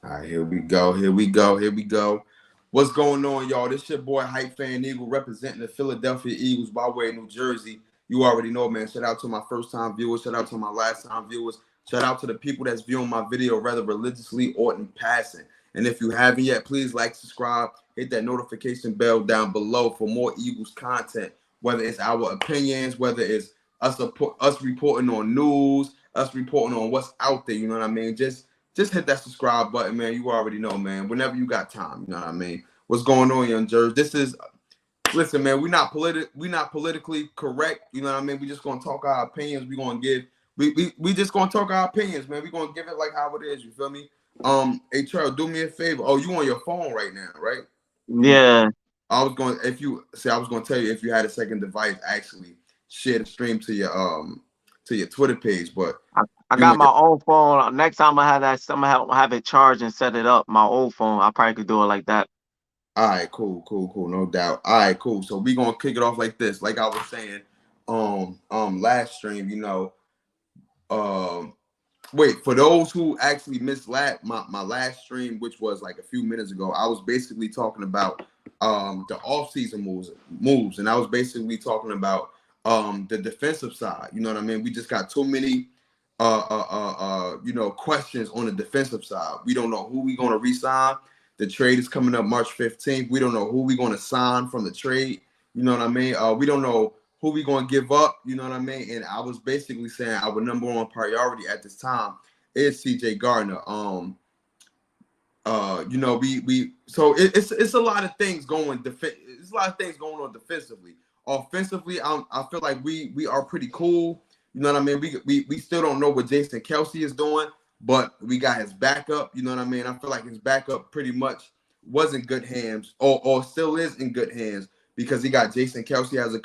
All right, here we go. Here we go. Here we go. What's going on, y'all? This your boy Hype Fan Eagle representing the Philadelphia Eagles by way of New Jersey. You already know, man. Shout out to my first time viewers. Shout out to my last time viewers. Shout out to the people that's viewing my video rather religiously or in passing. And if you haven't yet, please like, subscribe, hit that notification bell down below for more Eagles content. Whether it's our opinions, whether it's us reporting on news, us reporting on what's out there. You know what I mean? Just hit that subscribe button, man. You already know, man. Whenever you got time, you know what I mean. What's going on, Young Jersey? Listen, man. We not politically correct. You know what I mean. We just gonna talk our opinions. We just gonna talk our opinions, man. We gonna give it like how it is. You feel me? Hey Charles, do me a favor. Oh, you on your phone right now, right? Yeah. I was going to tell you if you had a second device, actually share the stream to your Twitter page, but I got my old phone. Next time I have that, I'm gonna have it charged and set it up. My old phone, I probably could do it like that. All right, cool, no doubt. All right, cool. So we gonna kick it off like this. Like I was saying, last stream, wait, for those who actually missed my last stream, which was like a few minutes ago, I was basically talking about the offseason moves, and I was basically talking about the defensive side. You know what I mean? We just got too many questions on the defensive side. We don't know who we're gonna re-sign. The trade is coming up March 15th. We don't know who we're gonna sign from the trade. You know what I mean? We don't know who we gonna give up, you know what I mean? And I was basically saying our number one priority at this time is CJ Gardner. It's a lot of things going it's a lot of things going on defensively. Offensively, I feel like we are pretty cool. You know what I mean? We still don't know what Jason Kelce is doing, but we got his backup. You know what I mean? I feel like his backup pretty much was in good hands, or still is in good hands, because he got Jason Kelce as a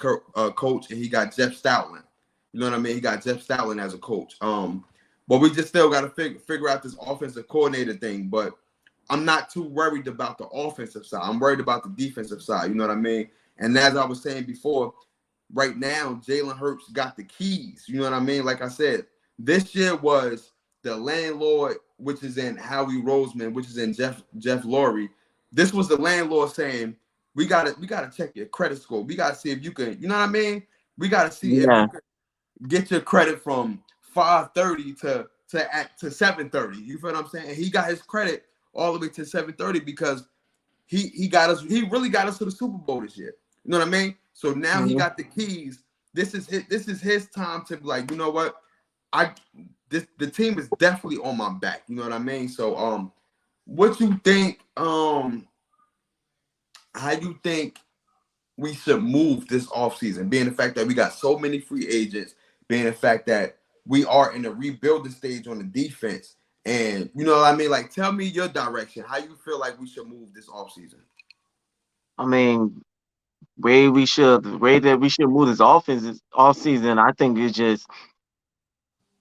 coach, and he got Jeff Stoutland. You know what I mean? He got Jeff Stoutland as a coach. But we just still got to figure out this offensive coordinator thing. But I'm not too worried about the offensive side. I'm worried about the defensive side. You know what I mean? And as I was saying before, right now, Jalen Hurts got the keys. You know what I mean? Like I said, this year was the landlord, which is in Howie Roseman, which is in Jeff Lurie. This was the landlord saying, we gotta check your credit score. We gotta see if you can, you know what I mean? We gotta see if you can get your credit from 530 to 730. You feel what I'm saying? And he got his credit all the way to 730 because he really got us to the Super Bowl this year. You know what I mean? So now he got the keys. This is his time to be like, you know what? The team is definitely on my back. You know what I mean? So what you think? How you think we should move this offseason, being the fact that we got so many free agents, being the fact that we are in a rebuilding stage on the defense, and you know what I mean? Like, tell me your direction. How you feel like we should move this offseason? I mean, the way that we should move this offense is off season. I think it's just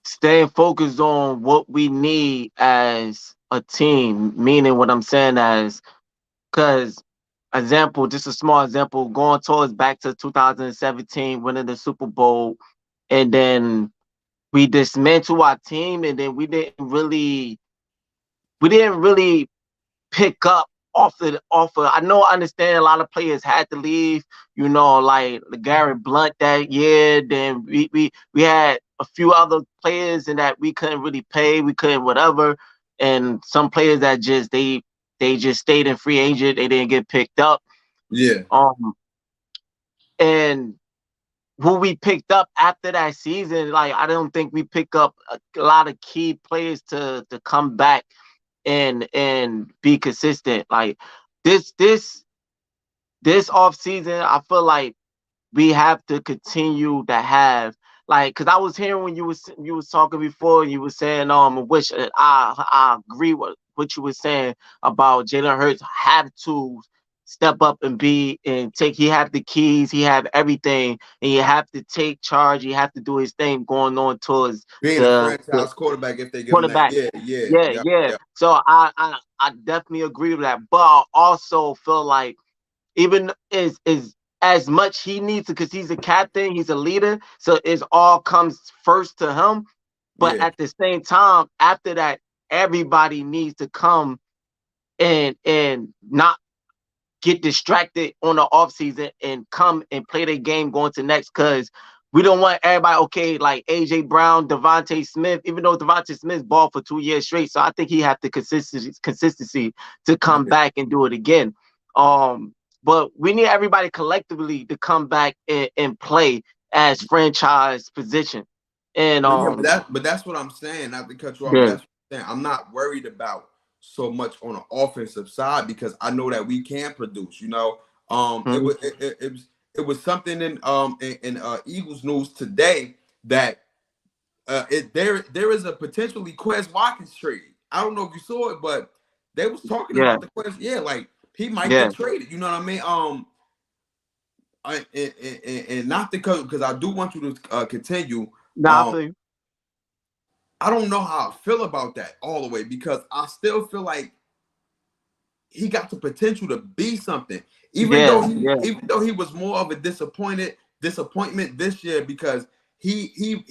staying focused on what we need as a team. Meaning, what I'm saying as, because example, just a small example, going towards back to 2017, winning the Super Bowl, and then we dismantle our team, and then we didn't really pick up off of. I understand a lot of players had to leave, like Garrett Blunt that year. Then we had a few other players in that we couldn't really pay, we couldn't whatever, and some players that they just stayed in free agent, they didn't get picked up. Yeah. And who we picked up after that season, like I don't think we pick up a lot of key players to come back and be consistent. Like this off season, I feel like we have to continue to have, like, because I was hearing when you was talking before, you were saying which I agree with what you were saying about Jalen Hurts have to step up and be and take. He have the keys, he have everything, and you have to take charge. You have to do his thing going on towards Being a the franchise quarterback, if they give him that, quarterback. Yeah. So I definitely agree with that, but I also feel like even is as much he needs to, because he's a captain, he's a leader, so it all comes first to him. But yeah, at the same time, after that, everybody needs to come and not get distracted on the off season and come and play their game going to next, because we don't want everybody, okay, like AJ Brown, Devontae Smith, even though Devontae Smith balled for 2 years straight. So I think he have the consistency to come back and do it again. But we need everybody collectively to come back and play as franchise position. And but that's what I'm saying. Not to cut you off, but yeah, that's what I'm saying. I'm not worried about so much on the offensive side because I know that we can produce. You know, it was something in Eagles news today that there is a potentially Quez Watkins trade. I don't know if you saw it, but they was talking yeah, about the Quez. Yeah, like he might yeah. get traded. You know what I mean? And not because I do want you to continue. Nah, I feel you. I don't know how I feel about that all the way because I still feel like he got the potential to be something, even though he was more of a disappointment this year because he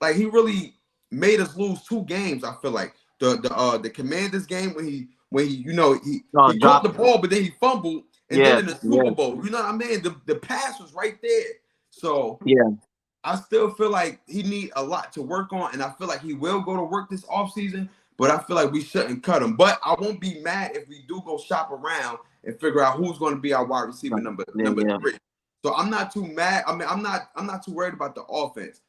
really made us lose 2 games. I feel like the Commanders game when he he caught the ball but then he fumbled, and then in the Super Bowl, you know what I mean? The pass was right there. So yeah. I still feel like he need a lot to work on, and I feel like he will go to work this offseason, but I feel like we shouldn't cut him. But I won't be mad if we do go shop around and figure out who's going to be our wide receiver number 3. So I'm not too mad. I mean, I'm not too worried about the offense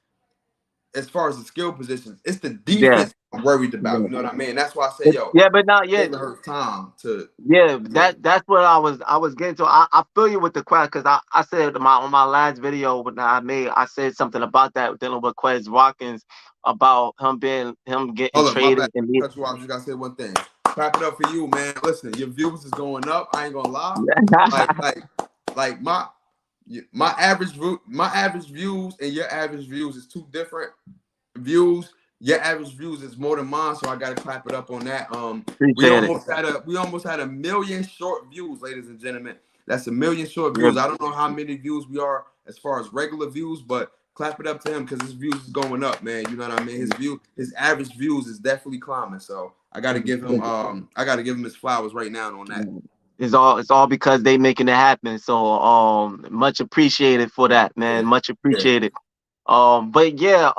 as far as the skill positions. It's the defense I'm worried about. You know what I mean? That's why I say, but not yet. It hurts time to. Yeah, that's what I was getting to. I feel you with the Quez, because I said on my last video when I said something about that dealing with Quez Watkins about him getting traded. I just gotta say one thing. Clap it up for you, man. Listen, your views is going up. I ain't gonna lie. like my average views and your average views is 2 different views. Your average views is more than mine, so I gotta clap it up on that. We almost had a million short views, ladies and gentlemen. That's a million short views. I don't know how many views we are as far as regular views, but clap it up to him because his views is going up, man. You know what I mean? His average views is definitely climbing. So I gotta give him his flowers right now on that. It's all because they making it happen. So much appreciated for that, man. Much appreciated. But yeah,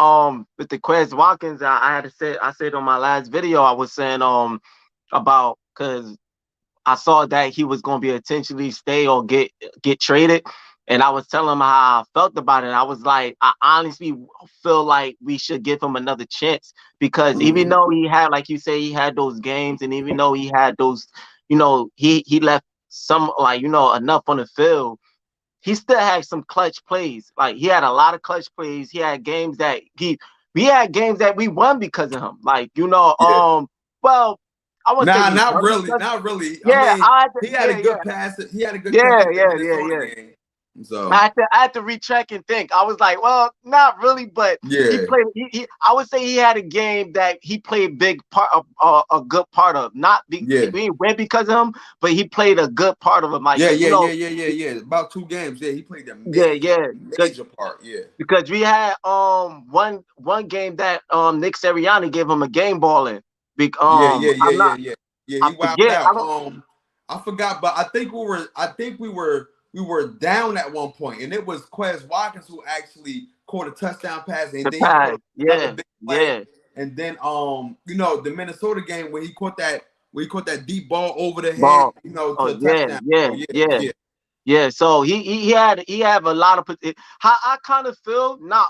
with the Quez Watkins, I said on my last video, I was saying about, because I saw that he was gonna be potentially stay or get traded. And I was telling him how I felt about it. I was like, I honestly feel like we should give him another chance, because even though he had, like you say, he had those games, and even though he had those, he left some, enough on the field, he still had some clutch plays. Like, he had a lot of clutch plays. He had games that we had games that we won because of him. Like, well, I would say not really. Yeah, I mean, he had a good pass. He had a good game. So I had to recheck and think. I was like, well, not really, but he played. I would say he had a game that he played a good part of. Not he went because of him, but he played a good part of him. Like, About 2 games. Yeah, he played that major part. Yeah, because we had one game that Nick Sirianni gave him a game ball in. He wiped out. I forgot, but I think we were down at one point, and it was Quez Watkins who actually caught a touchdown pass, and then and then the Minnesota game where he caught that deep ball over the head, to touchdown. Yeah. So he had a lot of. I kind of feel, not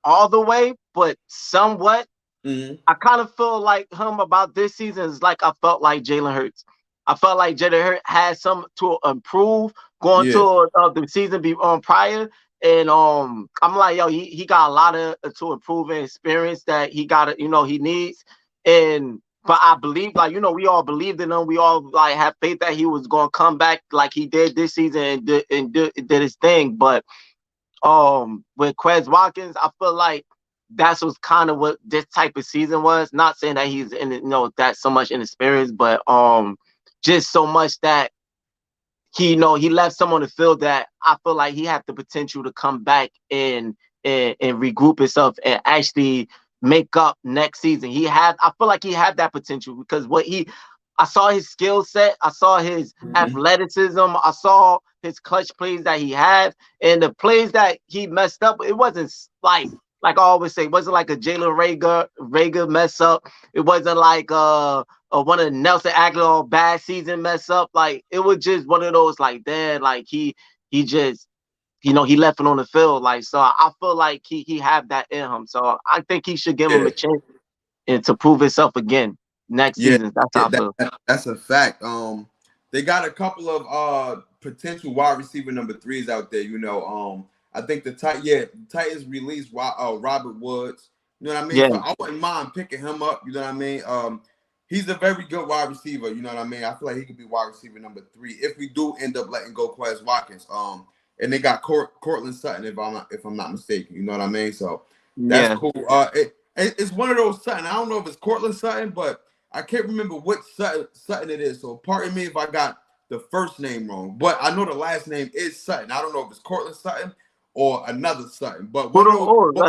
all the way, but somewhat. I kind of feel like him about this season is like I felt like Jalen Hurts. I felt like Jalen Hurts had some to improve going to the season prior, and I'm like, yo, he got a lot to improve and experience that he got he needs, but I believe, we all believed in him. We all have faith that he was going to come back like he did this season and did his thing. But with Quez Watkins, I feel like that's was kind of what this type of season was. Not saying that he's in that so much inexperience, but just so much that he left some on the field that I feel like he had the potential to come back and regroup himself and actually make up next season. I feel like he had that potential, because I saw his skill set. I saw his athleticism. I saw his clutch plays that he had, and the plays that he messed up. It wasn't like I always say, it wasn't like a Jalen Rager mess up. It wasn't like one of Nelson Aguilar bad season mess up. Like it was just one of those like, damn, like he just, he left it on the field. Like, so I feel like he have that in him. So I think he should give him a chance and to prove himself again next season. That's how I feel. That's a fact. They got a couple of potential wide receiver number 3s out there. I think the Titans released Robert Woods. You know what I mean? Yeah. So I wouldn't mind picking him up. You know what I mean? He's a very good wide receiver. You know what I mean? I feel like he could be wide receiver number 3 if we do end up letting go Quez Watkins. And they got Cortland Sutton if I'm not mistaken. You know what I mean? So that's cool. It's one of those Sutton. I don't know if it's Cortland Sutton, but I can't remember which Sutton it is. So pardon me if I got the first name wrong. But I know the last name is Sutton. I don't know if it's Cortland Sutton or another Sutton. But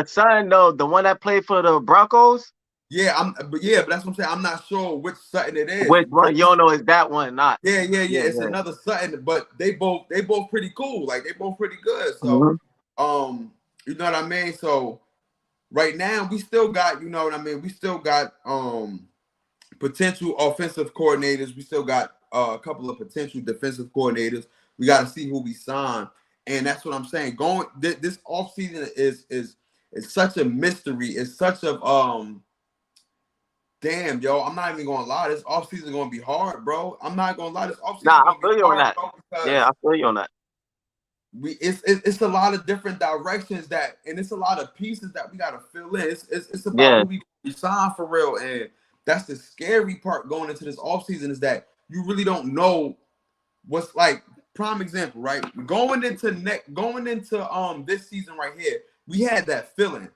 Sutton, though, the one that played for the Broncos. Yeah, but that's what I'm saying. I'm not sure which Sutton it is. Which one? You don't know is that one? Not. Yeah. It's another Sutton, but they both pretty cool. Like they both pretty good. So, you know what I mean. So, right now we still got, you know what I mean. We still got potential offensive coordinators. We still got a couple of potential defensive coordinators. We got to see who we sign, and that's what I'm saying. Going this offseason is such a mystery. It's such a damn, yo, I'm not even gonna lie. This offseason is gonna be hard, bro. I'm not gonna lie. This offseason I feel you on that. Yeah, I feel you on that. It's a lot of different directions and it's a lot of pieces that we gotta fill in. It's about who we sign for real, and that's the scary part going into this offseason is that you really don't know what's like. Prime example, right? Going into this season right here, we had that feeling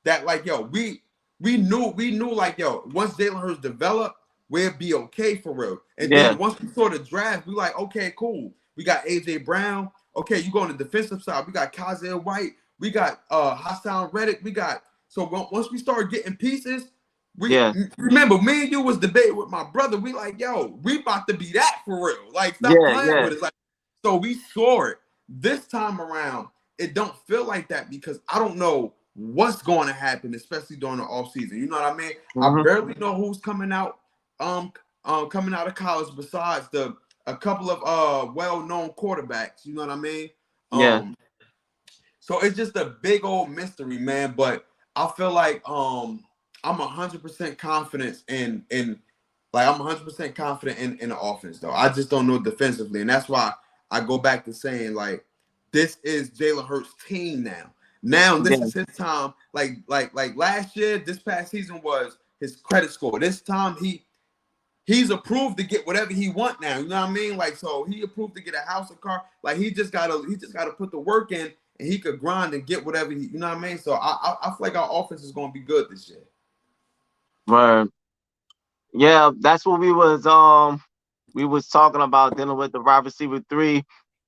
that like, yo, we knew like, yo, once Jalen Hurts developed, we'll be okay for real. And then once we saw the draft, we like, okay, cool. We got AJ Brown. Okay, you go on the defensive side. We got Kazir White. We got Hassan Reddick. Once we started getting pieces, remember, me and you was debating with my brother. We like, yo, we about to be that for real. Like, stop playing with us. Like, so we saw it. This time around, it don't feel like that because I don't know what's going to happen, especially during the offseason. You know what I mean? I barely know who's coming out of college besides a couple of well-known quarterbacks. You know what I mean? So it's just a big old mystery, man. But I feel like I'm 100% confident in the offense, though. I just don't know defensively, and that's why I go back to saying like this is Jalen Hurts' team now. Now this is his time. Like last year, this past season was his credit score. This time he's approved to get whatever he want now. You know what I mean? Like, so he approved to get a house, a car. Like he just gotta put the work in, and he could grind and get whatever you know what I mean? So I feel like our offense is gonna be good this year. Right. Yeah, that's what we was talking about, dealing with the wide receiver 3.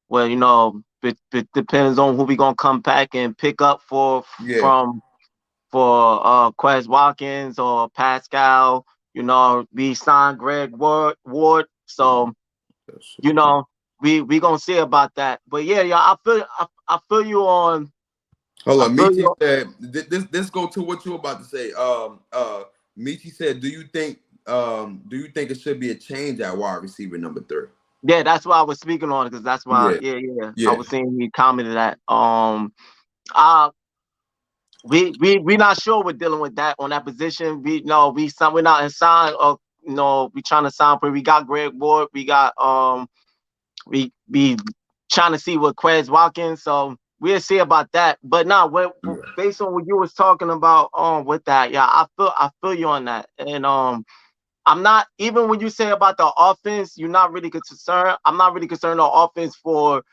Well, it depends on who we gonna come back and pick up for Quez Watkins or Pascal. We signed Greg Ward. So we gonna see about that. But I feel you on. Hold on, Michi said this go to what you were about to say. Michi said, do you think it should be a change at wide receiver number 3? Yeah, that's why I was speaking on it, because that's why. I was saying he commented that. We not sure we're dealing with that on that position. We're not in sign of we trying to sign for. We got Greg Ward. We got we trying to see what Quez Watkins. So we'll see about that. But based on what you was talking about with that, I feel you on that. And I'm not, even when you say about the offense, you're not really concerned. I'm not really concerned on offense for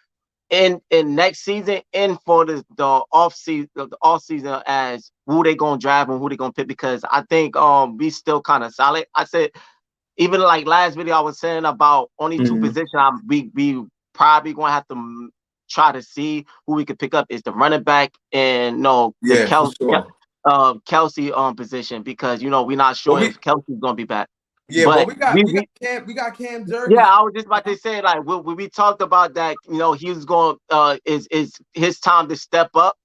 in next season and for the off season as who they gonna draft and who they gonna pick, because I think we still kind of solid. I said even like last video I was saying about only 2 positions. We probably gonna have to try to see who we could pick up is the running back and Kelce position, because we're not sure if Kelce's gonna be back. Yeah, but But we got Cam yeah, Jerkins. I was just about to say, like, when we talked about that, he was going, is his time to step up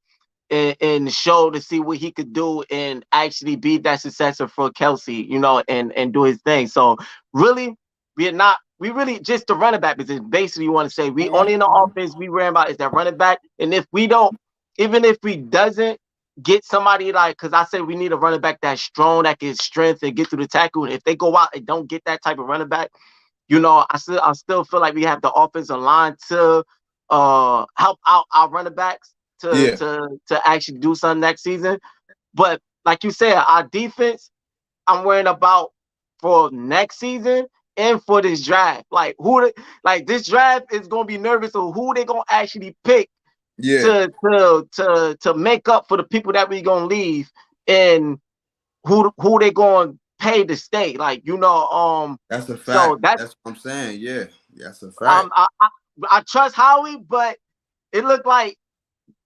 and show to see what he could do and actually be that successor for Kelsey, and do his thing. So really, we really just the running back position. Basically, you want to say we only in the offense we ran about is that running back. And if we don't, even if we doesn't get somebody like, because I said we need a running back that's strong, that can strength and get through the tackle. And if they go out and don't get that type of running back, I still feel like we have the offensive line to help out our running backs to Yeah, to actually do something next season. But like you said, our defense, I'm worrying about for next season and for this draft. Like this draft is gonna be nervous of who they gonna actually pick yeah. to make up for the people that we gonna leave, and who they gonna pay to stay. That's a So fact. that's That's what I'm saying. Yeah, that's a um fact. I, I I trust Howie, but it looked like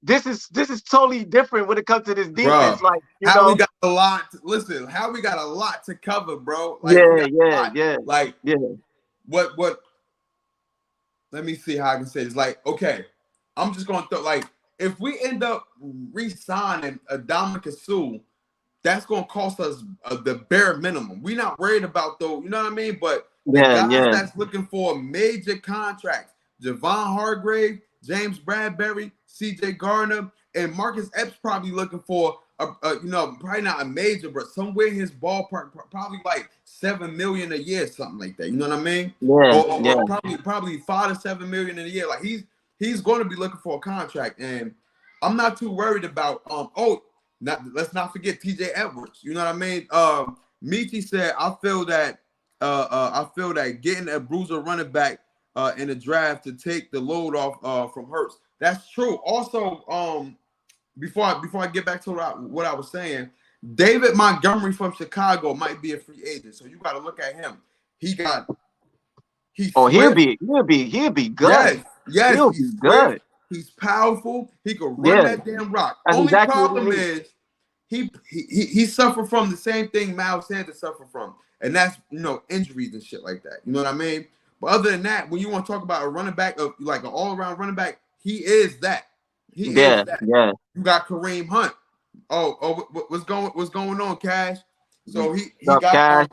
this is totally different when it comes to this defense. Bro, Like, how we got a lot. Listen, how we got a lot to cover, bro. Like we yeah, got a yeah, lot. yeah, Like yeah, what? Let me see how I can say this. Like, okay, I'm just gonna throw like if we end up re-signing a Dominic Sue, that's gonna cost us the bare minimum. We're not worried about though, you know what I mean? But the yeah, guys yeah, that's looking for major contracts, Javon Hargrave, James Bradbury, CJ Garner, and Marcus Epps probably looking for probably not a major, but somewhere in his ballpark, probably like 7 million a year, something like that. You know what I mean? yeah, Or yeah. probably 5 to 7 million in a year. Like he's going to be looking for a contract, and I'm not too worried about let's not forget TJ Edwards. You know what I mean? Michi said, I feel that getting a bruiser running back in the draft to take the load off from Hurts. That's true. Also, before I get back to what I was saying, David Montgomery from Chicago might be a free agent. So you got to look at him. He's Oh, he'll swift. be he'll be good. Yes, He'll be he's swift. good. He's powerful. He can run Yeah, that damn rock. that's Only exactly what problem we need. is he suffered from the same thing Miles Sanders suffered from, and that's injuries and shit like that. You know what I mean? But other than that, when you want to talk about a running back of like an all around running back, he is that. He is Yeah, that. yeah. You got Kareem Hunt. What's going on, Cash? So he Up, got Cash.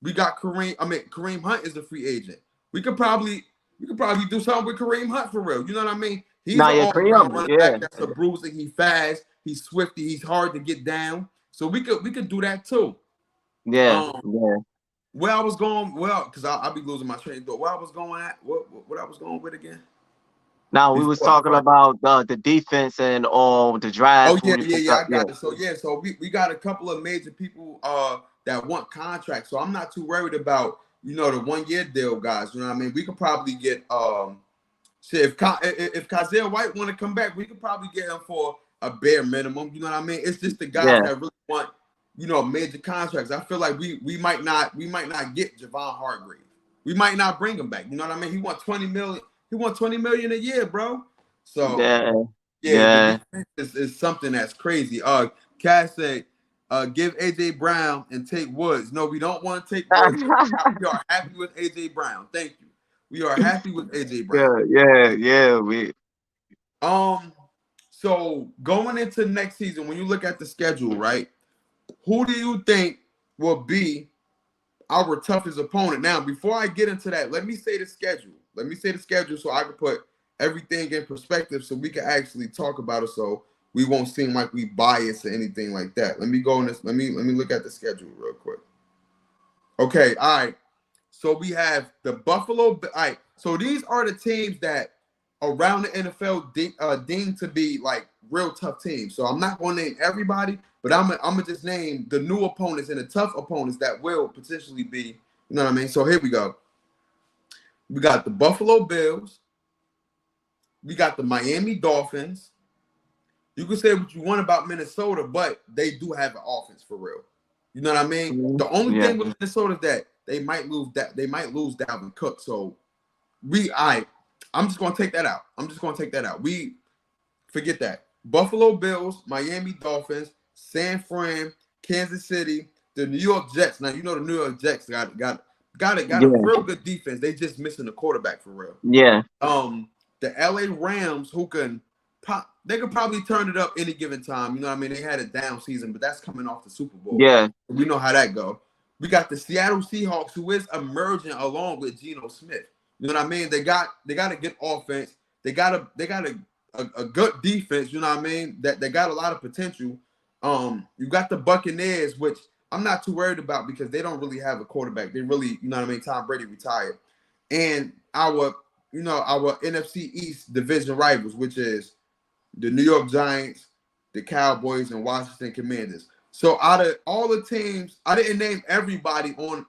we got Kareem. I mean, Kareem Hunt is a free agent. We could probably do something with Kareem Hunt for real. You know what I mean? He's Nah, an yeah, all-around Kareem. running Yeah, back. That's a bruiser. He's fast. He's swifty. He's hard to get down. So we could do that too. yeah, Um, yeah. where I was going, because I'll be losing my train of thought. Where I was going at, what I was going with again? Now we was talking Before about the defense and the Oh draft. Who yeah, we yeah, picked yeah. up. I Yeah, got it. So we got a couple of major people that want contracts. So I'm not too worried about the 1 year deal guys. You know what I mean? We could probably get shit, if Kazale White want to come back, we could probably get him for a bare minimum. You know what I mean? It's just the guys yeah, that really want major contracts. I feel like we might not get Javon Hargrave. We might not bring him back. You know what I mean? He want 20 million. He want 20 million a year, bro. So yeah, yeah, the yeah. defense is something that's crazy. Cass said, give AJ Brown and take Woods. No, we don't want to take Woods. We are happy with AJ Brown. Thank you. We are happy with AJ Brown. Yeah, yeah, yeah. So going into next season, when you look at the schedule, right? Who do you think will be our toughest opponent? Now, before I get into that, let me say the schedule. Let me say the schedule so I can put everything in perspective so we can actually talk about it so we won't seem like we bias or anything like that. Let me go in this. Let me look at the schedule real quick. Okay, all right. So we have the Buffalo. All right. So these are the teams that around the NFL deemed to be like real tough teams. So I'm not going to name everybody, but I'm gonna just name the new opponents and the tough opponents that will potentially be. You know what I mean? So here we go. We got the Buffalo Bills. We got the Miami Dolphins. You can say what you want about Minnesota, but they do have an offense for real. You know what I mean? The only Yeah. thing with Minnesota is that they might lose Dalvin Cook. So I'm just gonna take that out. We forget that. Buffalo Bills, Miami Dolphins, San Fran, Kansas City, the New York Jets. Now you know the New York Jets got Yeah. a real good defense. They just missing the quarterback for real. Yeah. The LA Rams, who can they could probably turn it up any given time. You know what I mean? They had a down season, but that's coming off the Super Bowl. Yeah. We know how that go. We got the Seattle Seahawks, who is emerging along with Geno Smith. You know what I mean? They got a good offense. They got a good defense. You know what I mean? That they got a lot of potential. You got the Buccaneers, which I'm not too worried about because they don't really have a quarterback. They really, you know what I mean? Tom Brady retired, and our NFC East division rivals, which is the New York Giants, the Cowboys, and Washington Commanders. So out of all the teams, I didn't name everybody on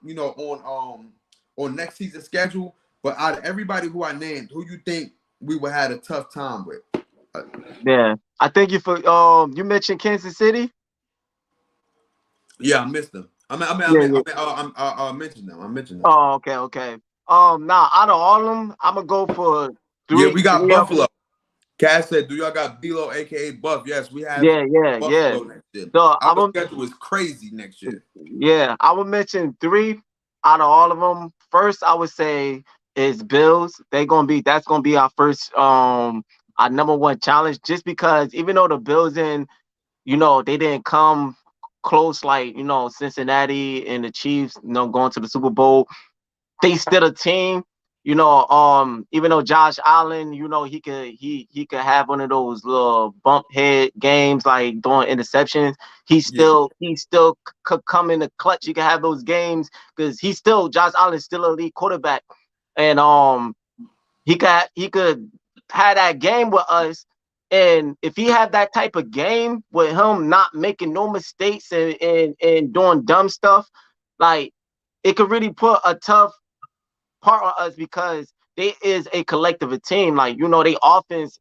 next season's schedule, but out of everybody who I named, who you think we would have a tough time with? Yeah, I think you mentioned Kansas City. Yeah, I missed them. I mentioned them. I mentioned them. Oh, okay. Now out of all of them, I'm gonna go for three. Yeah, we got Buffalo. Cass said, "Do y'all got Bilo, aka Buff?" Yes, we have. Yeah. Next year. So our schedule is crazy next year. Yeah, I would mention 3 out of all of them. First, I would say is Bills. That's gonna be our first our number 1 challenge. Just because even though the Bills they didn't come close like Cincinnati and the Chiefs, going to the Super Bowl. They still a team. Even though Josh Allen, he could have one of those little bump head games like throwing interceptions. He still could come in the clutch. He could have those games because Josh Allen's still a elite quarterback, and he could have that game with us. And if he had that type of game with him not making no mistakes and doing dumb stuff, like it could really put a tough part on us because they is a collective team. Like, their offense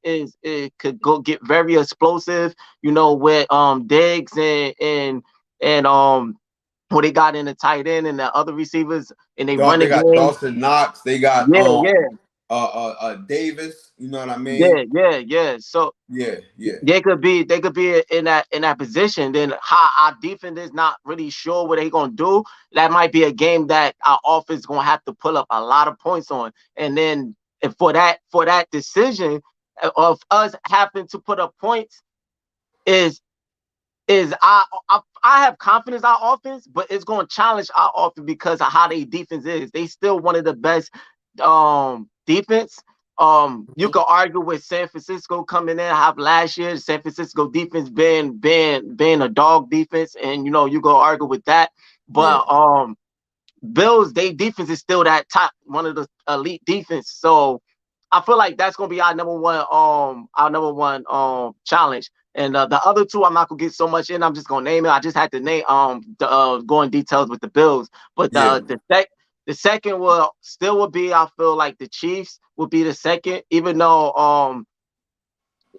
could go get very explosive, with Diggs and what they got in the tight end and the other receivers, and they got Dawson Knox, they got Davis, you know what I mean? Yeah. So they could be in that position. Then how our defense is not really sure what they're gonna do. That might be a game that our offense is gonna have to pull up a lot of points on. And then for that decision of us having to put up points is I have confidence in our offense, but it's going to challenge our offense because of how their defense is. They still one of the best defense. You could argue with San Francisco coming in. Have last year San Francisco defense being a dog defense, and you go argue with that. But Bills, their defense is still that top, one of the elite defense. So I feel like that's gonna be our number one challenge. And the other 2, I'm not gonna get so much in. I'm just gonna name it. I just had to name go in details with the Bills. But the second would be, I feel like the Chiefs would be the second, even though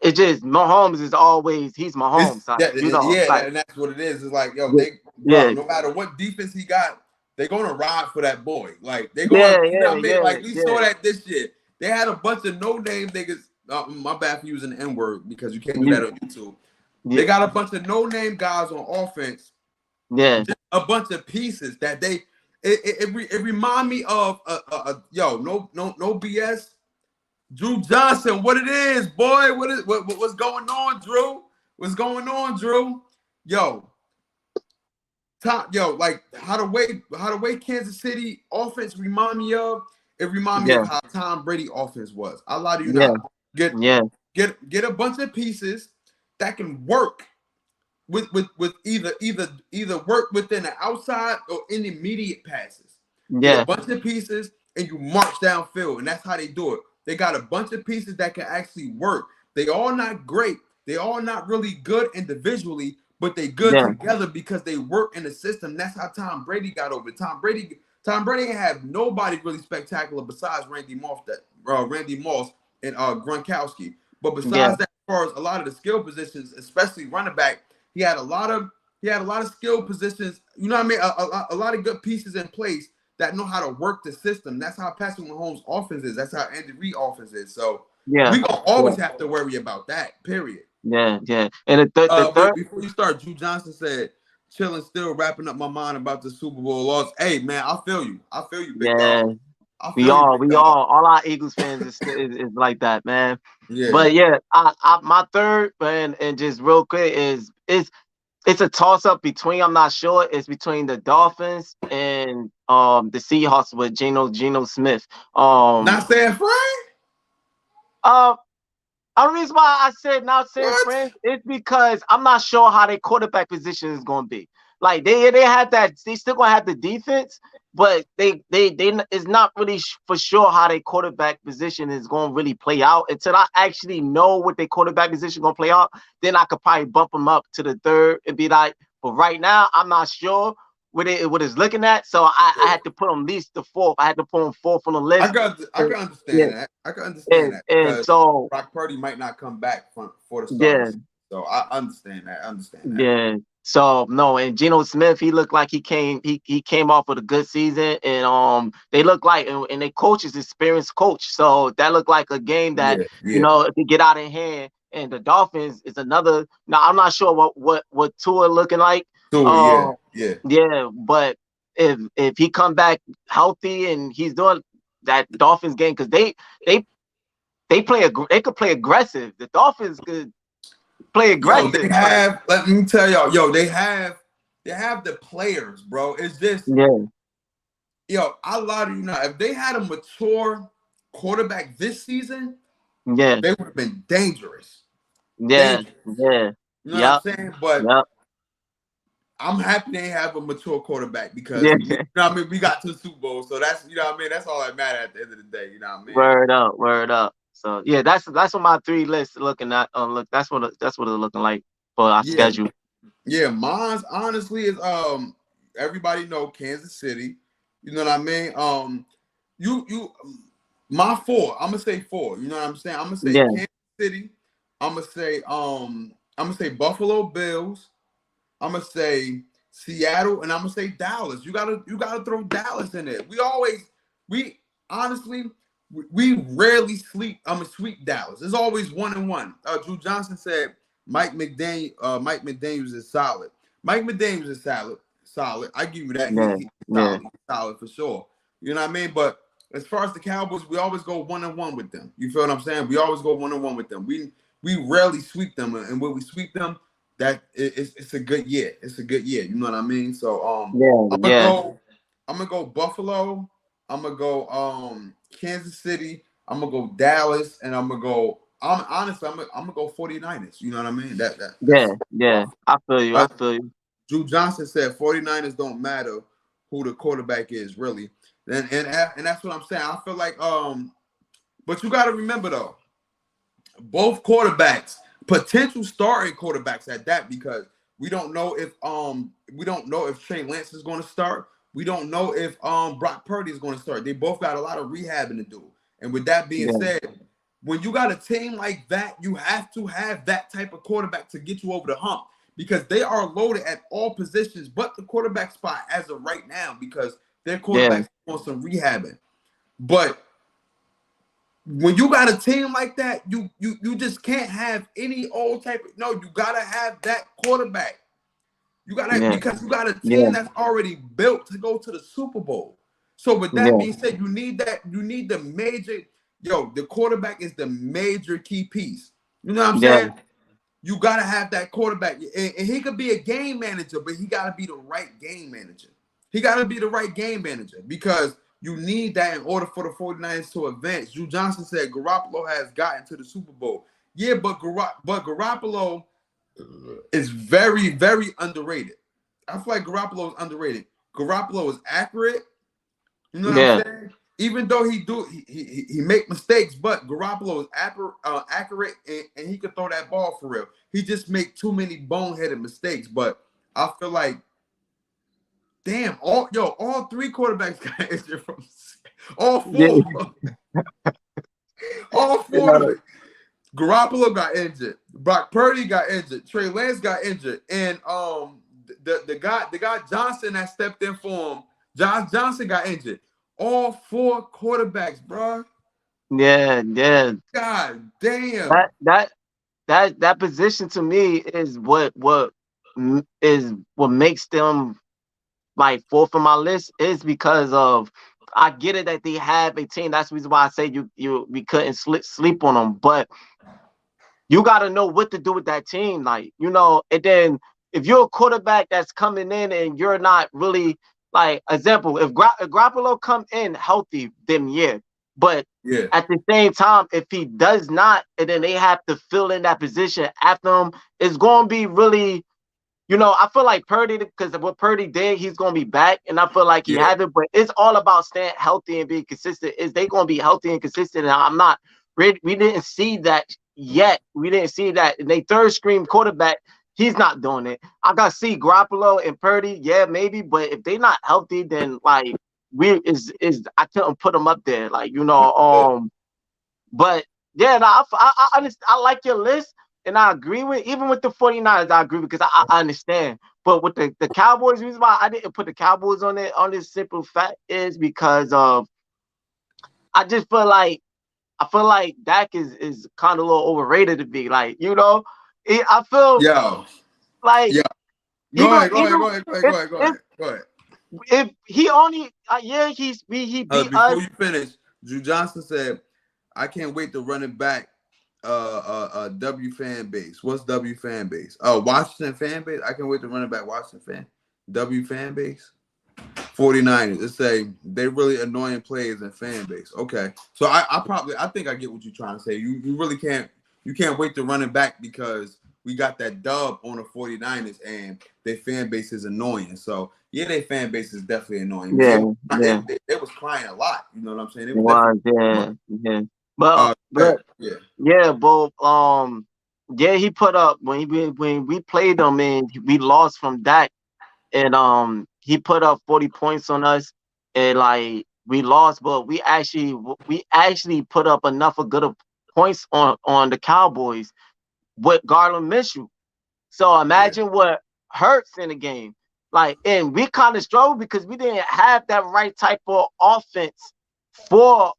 it's just Mahomes is always he's Mahomes. And that's what it is. It's like, no matter what defense he got, they're gonna ride for that boy. Like they're gonna like we saw that this year. They had a bunch of no-name niggas. My bad for using the N-word because you can't do that on YouTube. Yeah. They got a bunch of no-name guys on offense. Yeah. Just a bunch of pieces that it remind me of no BS. Drew Johnson, what it is, boy? What's going on, Drew? What's going on, Drew? Like how the way Kansas City offense remind me of. It remind me of how Tom Brady offense was. I lie to you not. Get a bunch of pieces that can work with either work within the outside or intermediate passes. Get a bunch of pieces and you march downfield, and that's how they do it. They got a bunch of pieces that can actually work. They all not great. They all not really good individually, but they good together because they work in the system. That's how Tom Brady got over. Tom Brady didn't have nobody really spectacular besides Randy Moss and Gronkowski. But besides that, as far as a lot of the skill positions, especially running back, he had a lot of skill positions. You know what I mean? A lot of good pieces in place that know how to work the system. That's how Patrick Mahomes' offense is. That's how Andy Reid offense is. So we gonna always have to worry about that. Period. Yeah. And the third, before you start, Drew Johnson said chilling, still wrapping up my mind about the Super Bowl loss. Hey, man, I feel you. I feel you, big Yeah, dog. I feel you, big dog. all our Eagles fans is like that, man. Yeah. But yeah, I my third, and just real quick it's a toss up between, I'm not sure, it's between the Dolphins and the Seahawks with Geno Smith. Not San Fran? The reason why I said not San Fran is because I'm not sure how their quarterback position is going to be. Like they had that, they still gonna have the defense, but they it's not really for sure how their quarterback position is going to really play out. Until I actually know what their quarterback position going to play out, then I could probably bump them up to the third and be like, but right now I'm not sure what it's looking at. So I had to put them at least the fourth. I had to put them fourth on the list. I can understand that. I can understand that. And so Brock Purdy might not come back for the start. So I understand that. Yeah. So no, and Geno Smith, he looked like he came off with a good season, and they look like, and their coach is experienced coach, so that looked like a game that you know, if you get out of hand. And the Dolphins is another. Now I'm not sure what Tua looking like. Yeah, but if he come back healthy and he's doing that Dolphins game, because they could play aggressive. The Dolphins could play aggressive. They have, let me tell y'all, they have the players, bro. It's just, I lie to you now. If they had a mature quarterback this season, they would have been dangerous. You know what I'm saying? But I'm happy they have a mature quarterback because you know what I mean, we got to the Super Bowl, so that's, you know what I mean, that's all that matters at the end of the day. You know what I mean? Word up. So yeah, that's what my 3 lists looking at. Look, that's what it's looking like for our schedule. Yeah, mine's honestly is everybody know Kansas City. You know what I mean? My 4. I'm gonna say 4. You know what I'm saying? I'm gonna say Kansas City. I'm gonna say Buffalo Bills. I'm gonna say Seattle, and I'm gonna say Dallas. You gotta throw Dallas in there. We honestly. We rarely sweep Dallas. It's always 1-1. Drew Johnson said Mike McDaniels is solid. Mike McDaniels is solid. I give you that. He's solid for sure. You know what I mean? But as far as the Cowboys, we always go 1-1 with them. You feel what I'm saying? We always go 1-1 with them. We rarely sweep them, and when we sweep them, it's a good year. It's a good year. You know what I mean? So I'm gonna go Buffalo. I'm gonna go Kansas City. I'm gonna go Dallas, and I'm gonna go. I'm gonna go 49ers. You know what I mean? I feel you. Drew Johnson said 49ers don't matter who the quarterback is, really. And that's what I'm saying. I feel like but you got to remember though, both quarterbacks, potential starting quarterbacks at that, because we don't know if Trey Lance is going to start. We don't know if Brock Purdy is going to start. They both got a lot of rehabbing to do. And with that being said, when you got a team like that, you have to have that type of quarterback to get you over the hump, because they are loaded at all positions but the quarterback spot as of right now, because their quarterback's on some rehabbing. But when you got a team like that, you just can't have any old type of, no, you got to have that quarterback. You gotta, because you got a team that's already built to go to the Super Bowl. So with that being said, you need the major, the quarterback is the major key piece. You know what I'm saying? You gotta have that quarterback. And he could be a game manager, but he gotta be the right game manager. Because you need that in order for the 49ers to advance. Drew Johnson said Garoppolo has gotten to the Super Bowl. Yeah, but Garoppolo is very, very underrated. I feel like Garoppolo is underrated. Garoppolo is accurate. You know what I'm saying? Even though he make mistakes, but Garoppolo is accurate and he can throw that ball for real. He just make too many boneheaded mistakes. But I feel like, damn, all 3 quarterbacks got injured from all 4. All 4. Garoppolo got injured. Brock Purdy got injured. Trey Lance got injured. And the guy Johnson that stepped in for him, Josh Johnson, got injured. All 4 quarterbacks, bro. Yeah. God damn. That position to me is what what makes them like fourth on my list is because of I get it that they have a team. That's the reason why I say we couldn't sleep on them, but you got to know what to do with that team, like, you know. And then if you're a quarterback that's coming in and you're not really, like, example, if Garoppolo come in healthy, then yeah. But Yeah. at the same time, if he does not, and then they have to fill in that position after him, it's going to be really, you know, I feel like Purdy, because of what Purdy did, he's going to be back, and I feel like he Yeah. has it. But it's all about staying healthy and being consistent. Is they going to be healthy and consistent? And I'm not. We didn't see that yet. We didn't see that. And they third string quarterback, he's not doing it. I got to see Garoppolo and Purdy, yeah, maybe. But if they're not healthy, then like I couldn't put them up there, like, you know. But yeah, no, I like your list. And I agree with, even with the 49ers, I agree because I understand. But with the Cowboys, the reason why I didn't put the Cowboys on it, on this simple fact, is because of I just feel like Dak is kind of a little overrated to be, like, you know. I feel like Go ahead. If he only he beat before us. you finish, Drew Johnson said, "I can't wait to run it back." W fan base. What's W fan base? Washington fan base. I can't wait to run it back. Washington fan. W fan base. 49ers. It say they really annoying players and fan base. Okay, so I think I get what you're trying to say. You really can't wait to run it back because we got that dub on the 49ers and their fan base is annoying. So yeah, their fan base is definitely annoying. Yeah. They was crying a lot. You know what I'm saying? It was, yeah. But he put up when we played them and we lost from Dak, and he put up 40 points on us, and like we lost, but we actually put up enough of good points on the Cowboys with Garland Minshew. So imagine what hurts in the game. Like, and we kind of struggled because we didn't have that right type of offense for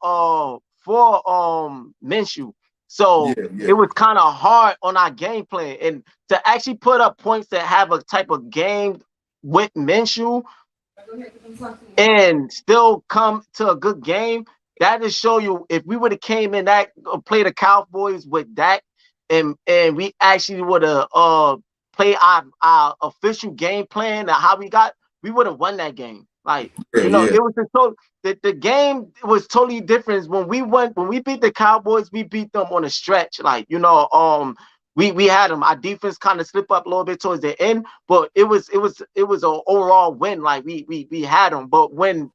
Minshew. So it was kind of hard on our game plan. And to actually put up points that have a type of game with Minshew and still come to a good game, that just show you if we would have came in that play the Cowboys with that, and we actually would have played our official game plan, how we would have won that game. Like, you know, it was the game was totally different. When we beat the Cowboys, we beat them on a stretch. Like, you know, we had them. Our defense kind of slipped up a little bit towards the end, but it was an overall win. Like, we had them. But when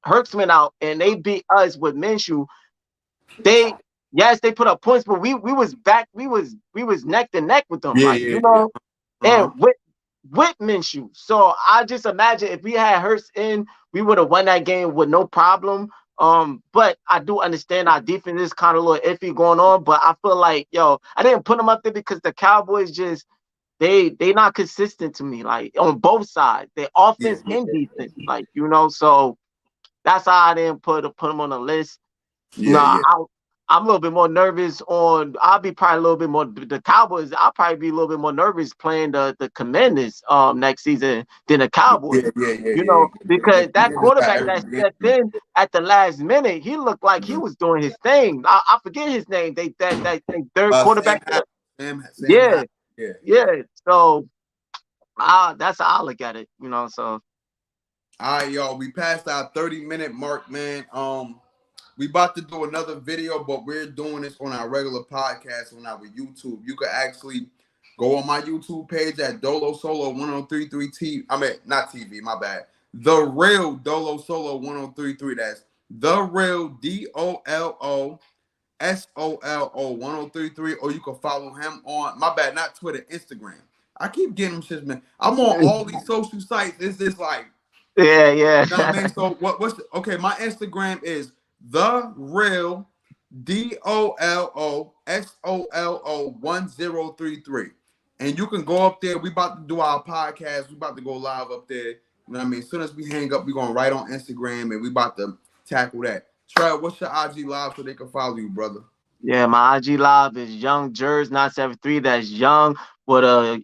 Hurts went out and they beat us with Minshew, they put up points, but we was back. We was neck to neck with them. And with Minshew. So I just imagine if we had Hurts in, we would have won that game with no problem. But I do understand our defense is kind of a little iffy going on. But I feel like, I didn't put them up there because the Cowboys just they not consistent to me, like on both sides, their offense and defense, like, you know. So that's how I didn't put them on the list. I'm a little bit more nervous I'll be probably a little bit more the Cowboys. I'll probably be a little bit more nervous playing the Commanders next season than the Cowboys. Because that quarterback that stepped in at the last minute, he looked like he was doing his thing. I forget his name. That third quarterback. Yeah. So that's how I look at it, you know. So all right, y'all. We passed our 30-minute mark, man. We about to do another video, but we're doing this on our regular podcast on our YouTube. You can actually go on my YouTube page at Dolo Solo 1033 TV. I mean, not TV, my bad. The Real Dolo Solo 1033. That's The Real DOLO SOLO 1033. Or you can follow him on, my bad, not Twitter, Instagram. I keep getting them shit, man. I'm on all these social sites. It's just like, yeah. You know what I mean? So okay, my Instagram is The Real DOLO SOLO 1033. And you can go up there. We about to do our podcast. We about to go live up there. You know what I mean? As soon as we hang up, we're going right on Instagram and we about to tackle that. Trev, what's your IG live so they can follow you, brother? Yeah, my IG live is Young Jers 973. That's Young with a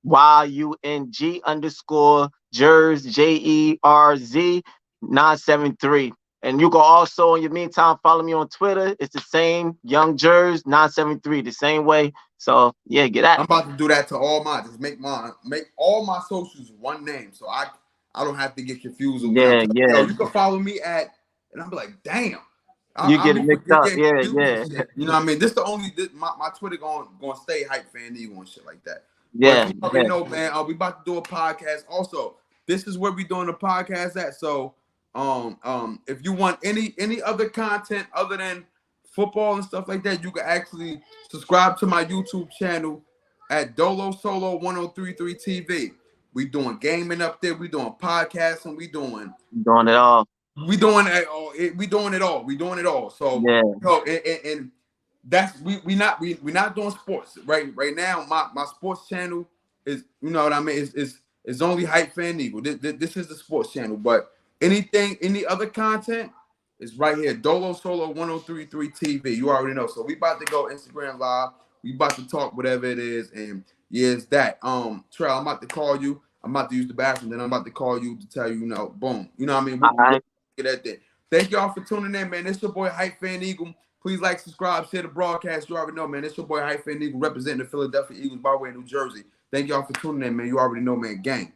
YUNG_Jerz JERZ 973. And you can also, in your meantime, follow me on Twitter. It's the same, Young Jerz 973, the same way. So yeah, get at I'm about to do that to all mine. Just make all my socials one name, so I don't have to get confused. Yeah, yeah. Yo, you can follow me at, and I'm like, damn. You I'll get be it mixed up. getting Yeah, confused yeah. and shit. You know what I mean? My Twitter going stay hype fan eagle and shit like that. Yeah, But you already know, man. We about to do a podcast. Also, this is where we doing the podcast at. So, if you want any other content other than football and stuff like that, you can actually subscribe to my YouTube channel at Dolo Solo 1033 TV. We doing gaming up there. We doing podcasting. We doing it all. We doing it all. We doing it all. We doing it all. So yeah, and that's we not doing sports right now. My sports channel is, you know what I mean. It's only Hype Fan Eagle. This is the sports channel. But any other content is right here. Dolo Solo 1033 TV. You already know. So we about to go Instagram Live. We about to talk whatever it is, and yeah, it's that. Trell, I'm about to call you. I'm about to use the bathroom. Then I'm about to call you to tell you, boom. You know what I mean? all right. Get that thing. Thank y'all for tuning in, man. It's your boy Hype Fan Eagle. Please like, subscribe, share the broadcast. You already know, man. It's your boy Hype Fan Eagle representing the Philadelphia Eagles by way of New Jersey. Thank y'all for tuning in, man. You already know, man. Gang.